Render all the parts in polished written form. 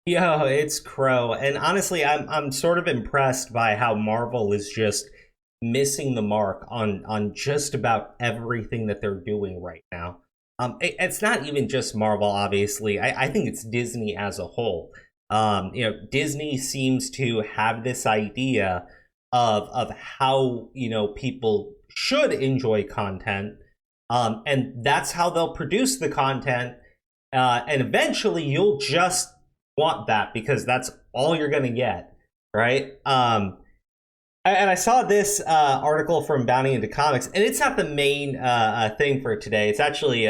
Yo, it's Crow, and honestly, I'm sort of impressed by how Marvel is just missing the mark on just about everything that they're doing right now. It's not even just Marvel, obviously. I think it's Disney as a whole. Disney seems to have this idea of how people should enjoy content, and that's how they'll produce the content. And eventually, you'll just want that because that's all you're gonna get, right? And I saw this article from Bounty into Comics, and it's not the main thing for today. It's actually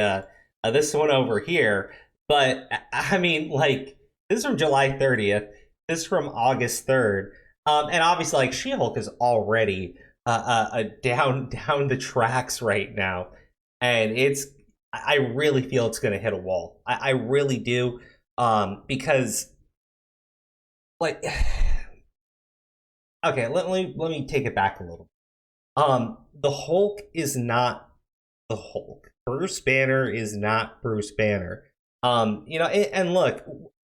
this one over here. But I mean, like, this is from July 30th. This is from August 3rd. And obviously, like, She-Hulk is already down the tracks right now, and I really feel it's going to hit a wall. I really do, because like okay, let me take it back a little. The Hulk is not the Hulk. Bruce Banner is not Bruce Banner. And look,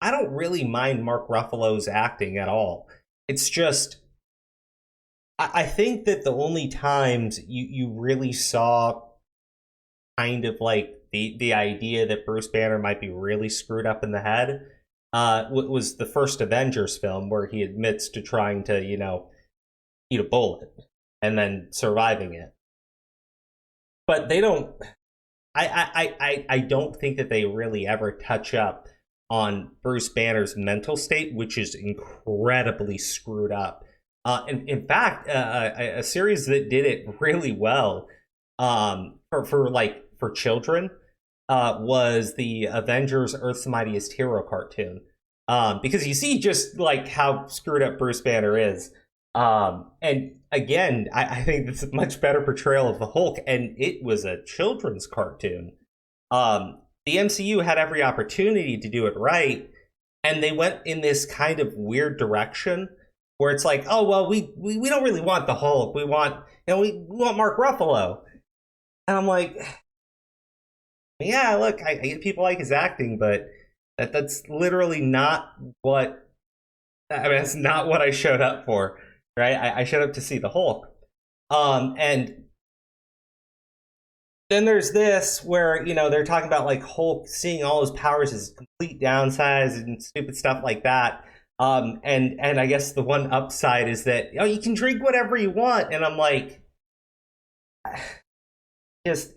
I don't really mind Mark Ruffalo's acting at all. It's just I think that the only times you really saw kind of like the idea that Bruce Banner might be really screwed up in the head was the first Avengers film where he admits to trying to eat a bullet and then surviving it. But they don't. I don't think that they really ever touch up on Bruce Banner's mental state, which is incredibly screwed up. In fact, a series that did it really well for children was the Avengers Earth's Mightiest Hero cartoon. Because you see just like how screwed up Bruce Banner is. And again, I think it's a much better portrayal of the Hulk, and it was a children's cartoon. The MCU had every opportunity to do it right, and they went in this kind of weird direction where it's like, oh well, we don't really want the Hulk. We want Mark Ruffalo. And I'm like, yeah, look, I get people like his acting, but that's literally not what that's not what I showed up for, right? I showed up to see the Hulk. And then there's this where they're talking about like Hulk seeing all his powers as complete downsides and stupid stuff like that. And I guess the one upside is that you can drink whatever you want, and I'm like, just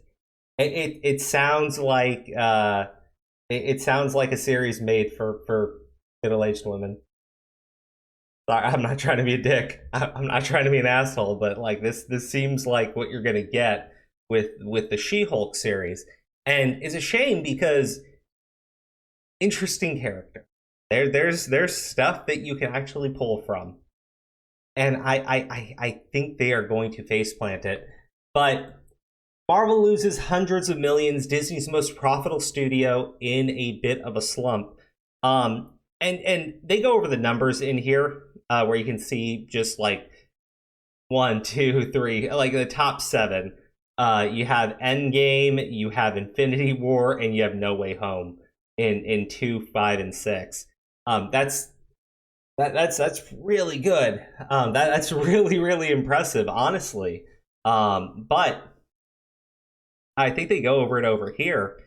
it sounds like it sounds like a series made for middle-aged women. Sorry, I'm not trying to be a dick. I'm not trying to be an asshole, but like this seems like what you're gonna get with the She-Hulk series, and it's a shame because interesting character. There's stuff that you can actually pull from, and I think they are going to faceplant it, but Marvel loses hundreds of millions, Disney's most profitable studio, in a bit of a slump. And they go over the numbers in here, where you can see just like one, two, three, like the top seven. You have Endgame, you have Infinity War, and you have No Way Home in 2, 5, and 6. That's really good. That's really impressive, honestly. But I think they go over it over here.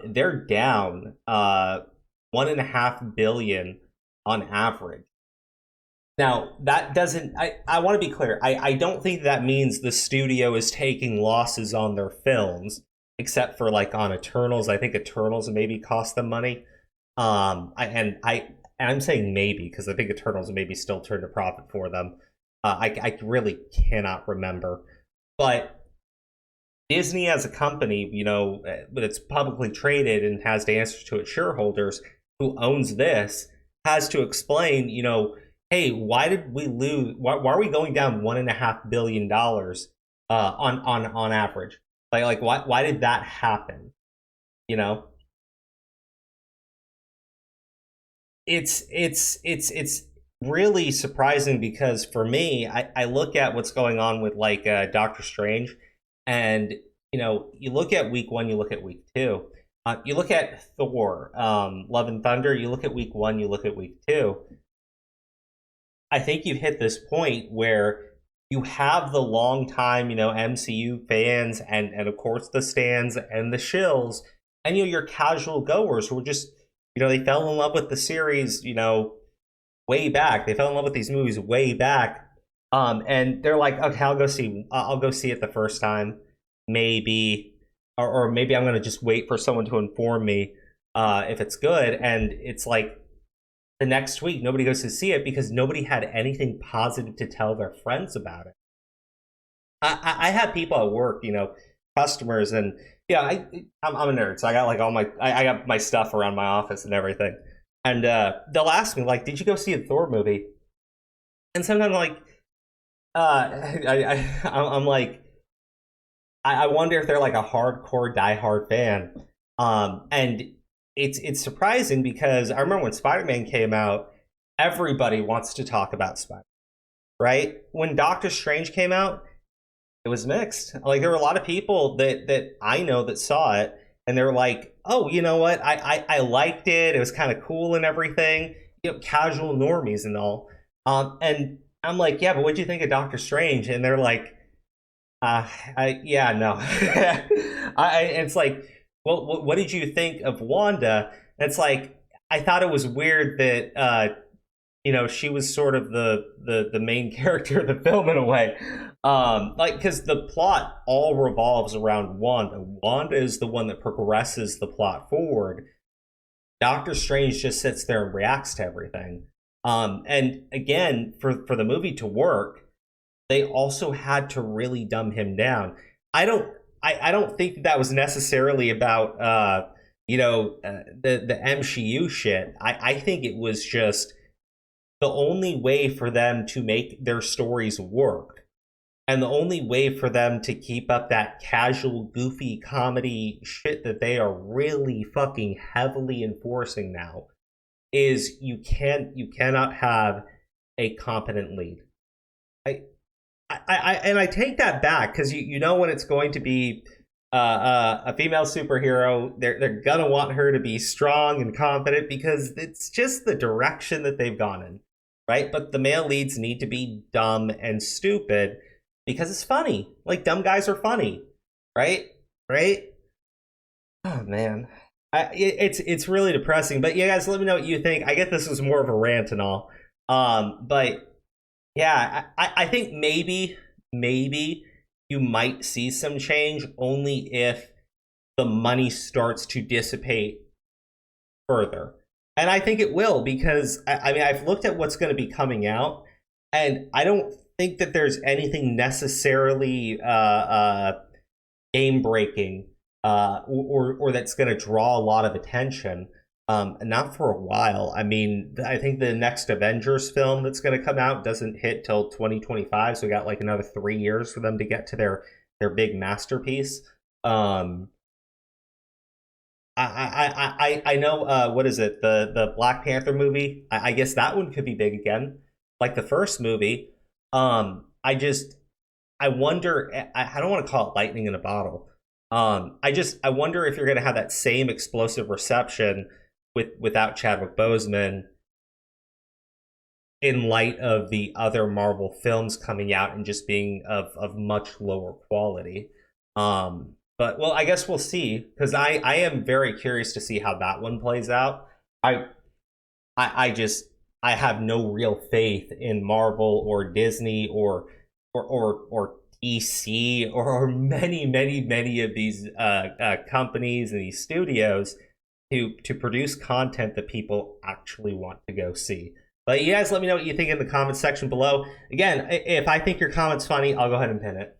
They're down 1.5 billion on average. Now that doesn't. I want to be clear. I don't think that means the studio is taking losses on their films, except for like on Eternals. I think Eternals maybe cost them money. I'm saying maybe because I think Eternals maybe still turned a profit for them. I really cannot remember, but Disney as a company, that's publicly traded and has to answer to its shareholders, who owns this, has to explain, hey, why did we lose? Why are we going down $1.5 billion on average? Like why did that happen? You know, it's really surprising because for me, I look at what's going on with like Doctor Strange, and you look at week one, you look at week two. You look at Thor, Love and Thunder. You look at week one. You look at week two. I think you've hit this point where you have the long time, MCU fans and of course the stands and the shills, and your casual goers who are just, they fell in love with the series, way back. They fell in love with these movies way back. And they're like, okay, I'll go see it the first time, maybe, or maybe I'm gonna just wait for someone to inform me if it's good. And it's like the next week nobody goes to see it because nobody had anything positive to tell their friends about it. I have people at work, customers, and yeah, I'm a nerd, so I got like I got my stuff around my office and everything, and they'll ask me like, "Did you go see a Thor movie?" And sometimes like, I'm like, I wonder if they're like a hardcore diehard fan, and it's surprising because I remember when Spider-Man came out, everybody wants to talk about Spider, right? When Doctor Strange came out, it was mixed. Like there were a lot of people that I know that saw it and they were like, "Oh, you know what? I liked it. It was kind of cool and everything." Casual normies and all. And I'm like, "Yeah, but what'd you think of Doctor Strange?" And they're like, yeah, no." It's like, "Well, what did you think of Wanda?" And it's like, I thought it was weird that she was sort of the main character of the film in a way, like because the plot all revolves around Wanda. Wanda is the one that progresses the plot forward. Doctor Strange just sits there and reacts to everything. And again, for the movie to work, they also had to really dumb him down. I don't think that was necessarily about the MCU shit. I think it was just the only way for them to make their stories work, and the only way for them to keep up that casual, goofy comedy shit that they are really fucking heavily enforcing now, is you cannot have a competent lead. I take that back because you know when it's going to be a female superhero, they're gonna want her to be strong and confident because it's just the direction that they've gone in, right? But the male leads need to be dumb and stupid because it's funny. Like dumb guys are funny, right? Right? Oh man, it's really depressing. But you guys, let me know what you think. I get this was more of a rant and all, but yeah, I think maybe you might see some change only if the money starts to dissipate further. And I think it will because, I mean, I've looked at what's going to be coming out, and I don't think that there's anything necessarily game breaking or that's going to draw a lot of attention. Not for a while. I mean, I think the next Avengers film that's going to come out doesn't hit till 2025, so we got like another 3 years for them to get to their big masterpiece. I know what is it, the Black Panther movie? I guess that one could be big again, like the first movie. I wonder. I don't want to call it lightning in a bottle. I wonder if you're going to have that same explosive reception without Chadwick Boseman, in light of the other Marvel films coming out and just being of much lower quality. But well, I guess we'll see because I am very curious to see how that one plays out. I have no real faith in Marvel or Disney or DC or many of these companies and these studios to produce content that people actually want to go see. But you guys let me know what you think in the comments section below. Again, if I think your comment's funny, I'll go ahead and pin it.